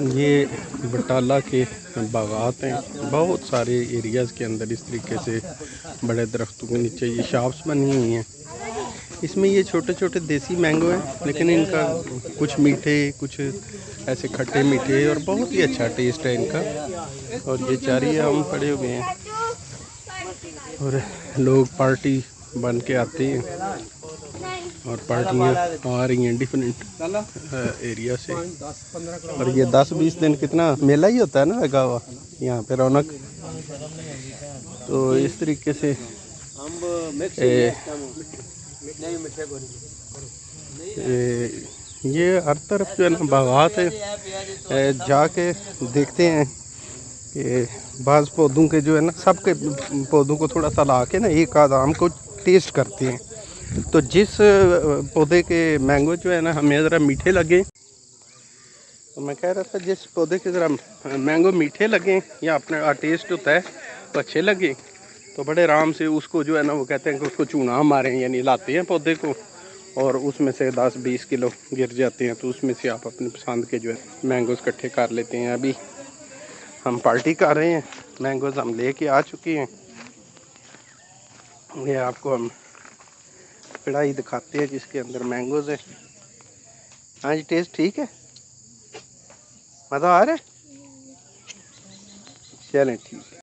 ये बटाला के बागात हैं, बहुत सारे एरियाज़ के अंदर इस तरीके से बड़े दरख्तों के नीचे ये शॉप्स बनी हुई हैं। इसमें ये छोटे छोटे देसी मैंगो हैं, लेकिन इनका कुछ मीठे कुछ ऐसे खट्टे मीठे और बहुत ही अच्छा टेस्ट है इनका। और ये चारी आम पड़े हुए हैं और लोग पार्टी बन के आते हैं और पार्टियाँ आ रही हैं डिफरेंट एरिया से। और ये 10-20 दिन कितना मेला ही होता है ना लगा हुआ यहाँ पे, रौनक। तो इस तरीके से ये हर तरफ जो है ना बागात है, जाके देखते हैं कि बाज़ पौधों के जो है ना, सब के पौधों को थोड़ा सा ला के ना एक आध आम को टेस्ट करते हैं। तो जिस पौधे के मैंगो जो है ना हमें ज़रा मीठे लगे, तो मैं कह रहा था जिस पौधे के ज़रा मैंगो मीठे लगें या अपना टेस्ट होता है तो अच्छे लगे, तो बड़े आराम से उसको जो है ना वो कहते हैं कि उसको चूना मारें, यानी लाते हैं पौधे को और उसमें से 10-20 किलो गिर जाते हैं। तो उसमें से आप अपनी पसंद के जो है मैंगोज़ इकट्ठे कर लेते हैं। अभी हम पार्टी कर रहे हैं, मैंगोज़ हम ले के आ चुके हैं। ये आपको हम कढ़ाई दिखाते हैं जिसके अंदर मैंगोज़ है। हाँ जी, टेस्ट ठीक है, मज़ा आ रहा है। चलें ठीक है।